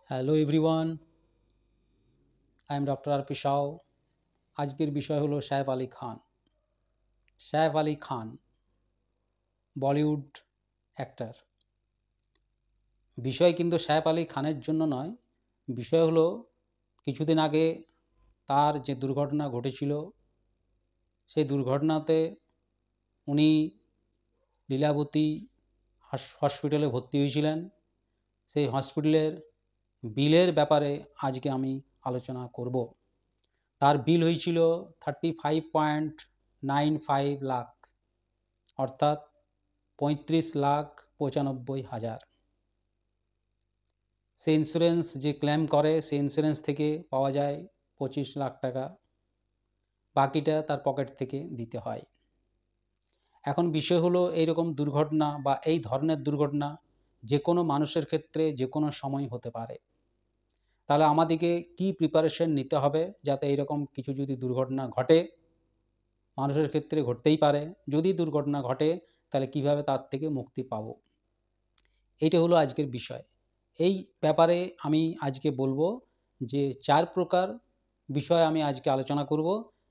Hello everyone, I am doctor R P Sau. আজকের বিষয় হলো সাইফ আলী খান। সাইফ আলী খান বলিউড অ্যাক্টর। বিষয় কিন্তু সাইফ আলী খানের জন্য নয়, বিষয় হলো কিছুদিন আগে তার যে দুর্ঘটনা ঘটেছিল, সেই দুর্ঘটনাতে উনি লীলাবতী হসপিটালে ভর্তি হয়েছিলেন। সেই হসপিটালের বিলের ব্যাপারে আজকে আমি আলোচনা করব। তার বিল হয়েছিল 35.95 লাখ, অর্থাৎ 35,95,000। সে ইন্স্যুরেন্স যে ক্লেম করে, সেই ইন্স্যুরেন্স থেকে পাওয়া যায় 25 লাখ টাকা, বাকিটা তার পকেট থেকে দিতে হয়। এখন বিষয় হলো এইরকম দুর্ঘটনা বা এই ধরনের দুর্ঘটনা যে কোনো মানুষের ক্ষেত্রে যে কোনো সময় হতে পারে। তাহলে আমাদেরকে কি প্রিপারেশন নিতে হবে যাতে এইরকম কিছু যদি দুর্ঘটনা ঘটে, মানুষের ক্ষেত্রে ঘটতেই পারে, যদি দুর্ঘটনা ঘটে তাহলে কিভাবে তার থেকে মুক্তি পাব, এইটা হলো আজকের বিষয়। এই ব্যাপারে আমি আজকে বলবো যে 4 প্রকার বিষয় আমি আজকে আলোচনা করব,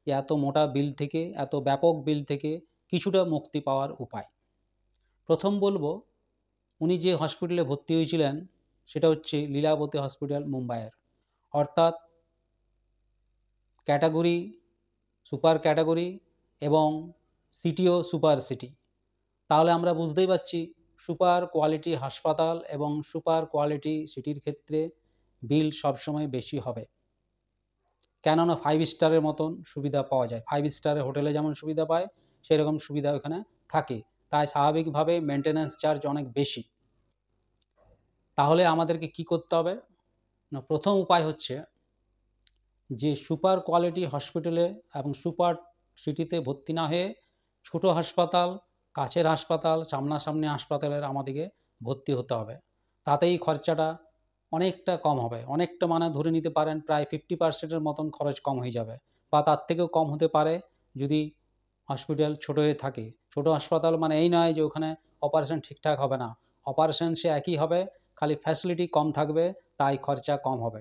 এত মোটা বিল থেকে, এত ব্যাপক বিল থেকে কিছুটা মুক্তি পাওয়ার উপায়। প্রথম বলবো, উনি যে হসপিটালে ভর্তি হয়েছিলেন সেটা হচ্ছে লীলাবতী হসপিটাল, মুম্বাইয়ের, অর্থাৎ ক্যাটাগরি, সুপার ক্যাটাগরি এবং সিটিও সুপার সিটি। তাহলে আমরা বুঝতেই পারছি সুপার কোয়ালিটি হাসপাতাল এবং সুপার কোয়ালিটি সিটির ক্ষেত্রে বিল সবসময় বেশি হবে। কেননা 5 স্টারের মতন সুবিধা পাওয়া যায়। 5 স্টারের হোটেলে যেমন সুবিধা পায় সেরকম সুবিধা ওখানে থাকে, তাই স্বাভাবিকভাবে মেনটেন্যান্স চার্জ অনেক বেশি। তাহলে আমাদেরকে কি করতে হবে না, প্রথম উপায় হচ্ছে যে সুপার কোয়ালিটি হসপিটালে এবং সুপার সিটিতে ভর্তি না হয়ে ছোট হাসপাতাল, কাছের হাসপাতাল, সামনাসামনি হাসপাতালের আমাদেরকে ভর্তি হতে হবে। তাতেই খরচাটা অনেকটা কম হবে, অনেকটা মানে ধরে নিতে পারেন প্রায় 50%-এর মতন খরচ কম হয়ে যাবে, বা তার থেকেও কম হতে পারে যদি হসপিটাল ছোট হয়ে থাকে। ছোট হাসপাতাল মানে এই নয় যে ওখানে অপারেশন ঠিকঠাক হবে না, অপারেশন সে একই হবে, খালি ফ্যাসিলিটি কম থাকবে, তাই খরচা কম হবে।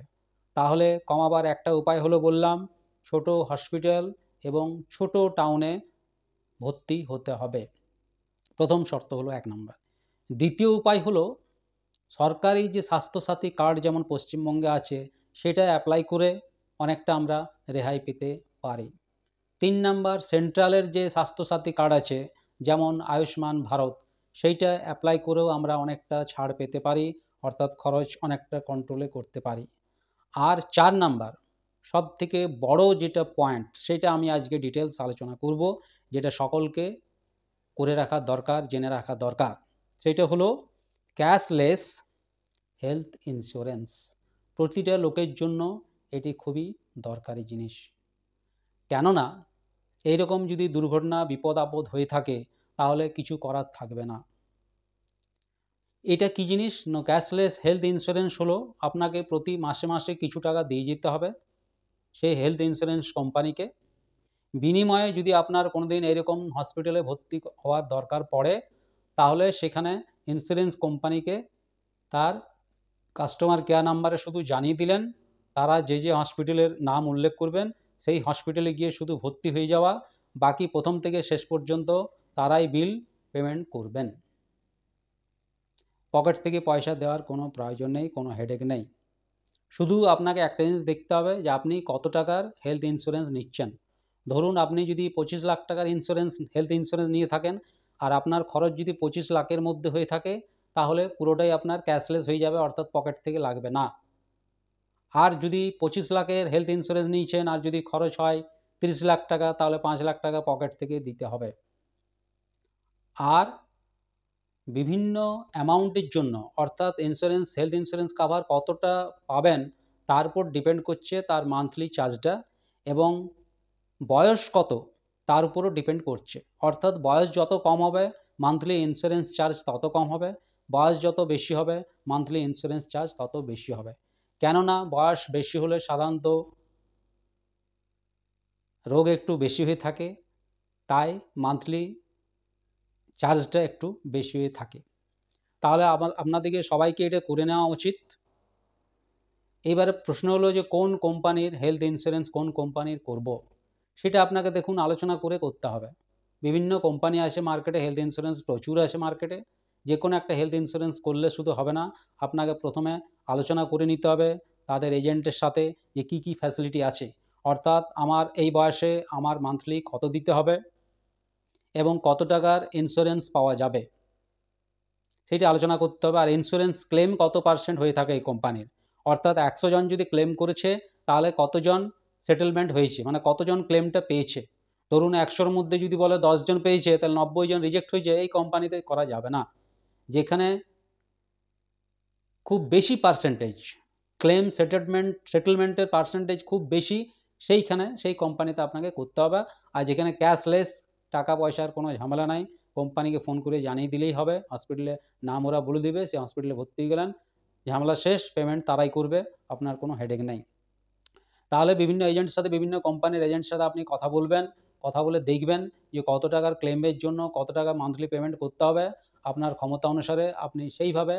তাহলে কমাবার একটা উপায় হলো বললাম, ছোট হসপিটাল এবং ছোট টাউনে ভর্তি হতে হবে। প্রথম শর্ত হলো 1 নম্বর। দ্বিতীয় উপায় হলো সরকারি যে স্বাস্থ্যসাথী কার্ড যেমন পশ্চিমবঙ্গে আছে, সেটা অ্যাপ্লাই করে অনেকটা আমরা রেহাই পেতে পারি। 3 নাম্বার, সেন্ট্রালের যে স্বাস্থ্যসাথী কার্ড আছে যেমন আয়ুষ্মান ভারত, সেইটা অ্যাপ্লাই করেও আমরা অনেকটা ছাড় পেতে পারি, অর্থাৎ খরচ অনেকটা কন্ট্রোলে করতে পারি। আর 4 নাম্বার, সবথেকে বড় যেটা পয়েন্ট, সেটা আমি আজকে ডিটেলস আলোচনা করব, যেটা সকলকে করে রাখা দরকার, জেনে রাখা দরকার। সেটা হলো ক্যাশলেস হেলথ ইন্স্যুরেন্স। প্রতিটা লোকের জন্য এটি খুবই দরকারি জিনিস। কেননা এইরকম যদি দুর্ঘটনা বিপদ আপদ হয়ে থাকে তাহলে কিছু করার থাকবে না। এটা কি জিনিস না, ক্যাশলেস হেলথ ইন্স্যুরেন্স হলো আপনাকে প্রতি মাসে মাসে কিছু টাকা দিয়ে যেতে হবে সেই হেলথ ইন্স্যুরেন্স কোম্পানিকে। বিনিময়ে যদি আপনার কোনোদিন এরকম হসপিটালে ভর্তি হওয়ার দরকার পড়ে, তাহলে সেখানে ইন্স্যুরেন্স কোম্পানিকে তার কাস্টমার কেয়ার নাম্বারে শুধু জানিয়ে দিলেন, তারা যে যে হসপিটালের নাম উল্লেখ করবেন সেই হসপিটালে গিয়ে শুধু ভর্তি হয়ে যাওয়া, বাকি প্রথম থেকে শেষ পর্যন্ত তারাই বিল পেমেন্ট করবেন। পকেট থেকে পয়সা দেওয়ার কোনো প্রয়োজন নেই, কোনো হেডেক নেই। শুধু আপনাকে একটা জিনিস দেখতে হবে যে আপনি কত টাকার হেলথ ইন্স্যুরেন্স নিচ্ছেন। ধরুন আপনি যদি 25 লাখ টাকার হেলথ ইন্স্যুরেন্স নিয়ে থাকেন, আর আপনার খরচ যদি 25 লাখের মধ্যে হয়ে থাকে, তাহলে পুরোটাই আপনার ক্যাশলেস হয়ে যাবে, অর্থাৎ পকেট থেকে লাগবে না। আর যদি 25 লাখের হেলথ ইন্স্যুরেন্স নিয়েছেন আর যদি খরচ হয় 30 লাখ টাকা, তাহলে 5 লাখ টাকা পকেট থেকে দিতে হবে। আর বিভিন্ন অ্যামাউন্টের জন্য, অর্থাৎ হেলথ ইন্স্যুরেন্স কাভার কতটা পাবেন তার উপর ডিপেন্ড করছে তার মান্থলি চার্জটা, এবং বয়স কত তার উপরও ডিপেন্ড করছে। অর্থাৎ বয়স যত কম হবে মান্থলি ইন্স্যুরেন্স চার্জ তত কম হবে, বয়স যত বেশি হবে মান্থলি ইন্স্যুরেন্স চার্জ তত বেশি হবে। কেননা বয়স বেশি হলে সাধারণত রোগ একটু বেশি হয়ে থাকে, তাই মান্থলি চার্জটা একটু বেশি হয়ে থাকে। তাহলে আপনাদেরকে সবাইকে এটা করে নেওয়া উচিত। এইবারে প্রশ্ন হলো যে কোন কোম্পানির হেলথ ইন্স্যুরেন্স কোন কোম্পানির করব, সেটা আপনাকে দেখুন আলোচনা করে করতে হবে। বিভিন্ন কোম্পানি আছে মার্কেটে, হেলথ ইন্স্যুরেন্স প্রচুর আছে মার্কেটে। যে কোনো একটা হেলথ ইন্স্যুরেন্স করলে শুধু হবে না, আপনাকে প্রথমে আলোচনা করে নিতে হবে তাদের এজেন্টের সাথে যে কী কী ফ্যাসিলিটি আছে, অর্থাৎ আমার এই বয়সে আমার মান্থলি কত দিতে হবে এবং কত টাকার ইন্স্যুরেন্স পাওয়া যাবে সেটা আলোচনা করতে হবে। আর ইন্স্যুরেন্স ক্লেম কত পার্সেন্ট হয়ে থাকে এই কোম্পানির, অর্থাৎ 100 জন যদি ক্লেম করেছে তাহলে কতজন সেটেলমেন্ট হয়েছে, মানে কতজন ক্লেমটা পেয়েছে। ধরুন 100-র মধ্যে যদি বলে 10 জন পেয়েছে, তাহলে 90 জন রিজেক্ট হয়েছে, এই কোম্পানিতে করা যাবে না। যেখানে খুব বেশি পার্সেন্টেজ ক্লেম সেটেলমেন্টের পার্সেন্টেজ খুব বেশি, সেইখানে সেই কোম্পানিতে আপনাকে করতে হবে। আর যেখানে ক্যাশলেস, টাকা পয়সার কোনো ঝামেলা নাই, কোম্পানিকে ফোন করে জানিয়ে দিলেই হবে, হসপিটালে নাম ওরা বলে দিবে, সেই হসপিটালে ভর্তি হয়ে গেলেন, ঝামেলা শেষ, পেমেন্ট তারাই করবে, আপনার কোনো হেডেক নেই। তাহলে বিভিন্ন এজেন্টের সাথে, বিভিন্ন কোম্পানির এজেন্টের সাথে আপনি কথা বলবেন, কথা বলে দেখবেন যে কত টাকার ক্লেমের জন্য কত টাকা মান্থলি পেমেন্ট করতে হবে। আপনার ক্ষমতা অনুসারে আপনি সেইভাবে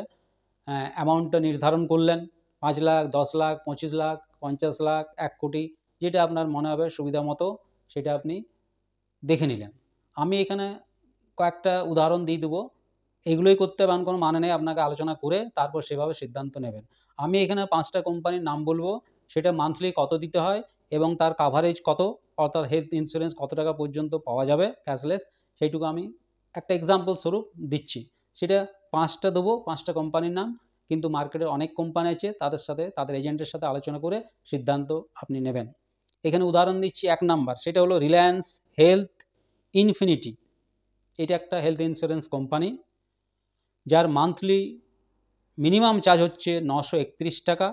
অ্যামাউন্টটা নির্ধারণ করলেন, 5 লাখ, 10 লাখ, 25 লাখ, 50 লাখ, 1 কোটি, যেটা আপনার মনে হবে সুবিধা মতো সেটা আপনি দেখে নিলেন। আমি এখানে কয়েকটা উদাহরণ দিয়ে দেবো, এগুলোই করতে হবে এমন কোনো মানে নেই, আপনাকে আলোচনা করে তারপর সেভাবে সিদ্ধান্ত নেবেন। আমি এখানে 5টা কোম্পানির নাম বলবো, সেটা মান্থলি কত দিতে হয় এবং তার কাভারেজ কত, অর্থাৎ হেলথ ইন্স্যুরেন্স কত টাকা পর্যন্ত পাওয়া যাবে ক্যাশলেস, সেইটুকু আমি একটা এক্সাম্পল স্বরূপ দিচ্ছি। সেটা 5টা দেবো, 5টা কোম্পানির নাম, কিন্তু মার্কেটে অনেক কোম্পানি আছে, তাদের সাথে, তাদের এজেন্টের সাথে আলোচনা করে সিদ্ধান্ত আপনি নেবেন। এখানে উদাহরণ দিচ্ছি, 1 নাম্বার, সেটা হলো রিলায়েন্স হেলথ ইনফিনিটি। এটা একটা হেলথ ইন্স্যুরেন্স কোম্পানি, যার মান্থলি মিনিমাম চার্জ হচ্ছে 931 টাকা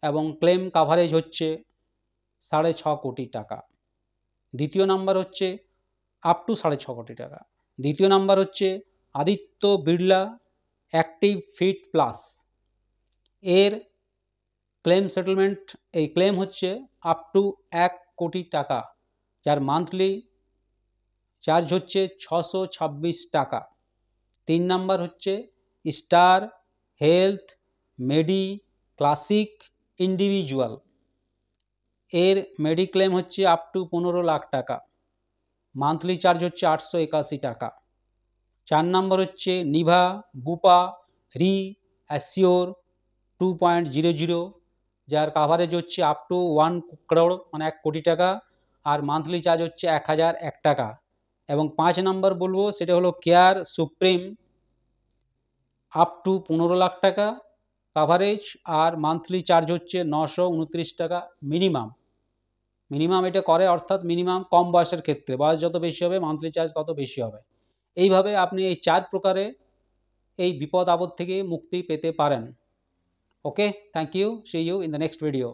এবং ক্লেম কাভারেজ হচ্ছে 6.5 কোটি টাকা। দ্বিতীয় নাম্বার হচ্ছে আপ টু 6.5 কোটি টাকা। দ্বিতীয় নাম্বার হচ্ছে Aditya Birla active fit plus. এর ক্লেম সেটেলমেন্ট, এই ক্লেম হচ্ছে আপ টু 1 কোটি টাকা, যার মান্থলি চার্জ হচ্ছে 626 টাকা। 3 নাম্বার হচ্ছে স্টার হেলথ মেডি ক্লাসিক ইন্ডিভিজুয়াল। এর মেডিক্লেম হচ্ছে আপ টু 15 লাখ টাকা, মান্থলি চার্জ হচ্ছে 881 টাকা। 4 নাম্বার হচ্ছে নিভা বুপা রি অ্যাসিওর 2.00, যার কাভারেজ হচ্ছে আপ টু 1 crore, মানে 1 কোটি টাকা, আর মান্থলি চার্জ হচ্ছে 1001 টাকা। এবং 5 নাম্বার বলবো, সেটা হলো care supreme, up to 15 lakh টাকা কাভারেজ, আর মান্থলি চার্জ হচ্ছে 929 টাকা মিনিমাম। এটা করে, অর্থাৎ মিনিমাম কম বয়সের ক্ষেত্রে, বয়স যত বেশি হবে মান্থলি চার্জ তত বেশি হবে। এইভাবে আপনি এই 4 প্রকারে এই বিপদ আপদ থেকে মুক্তি পেতে পারেন। Okay, thank you, see you in the next video.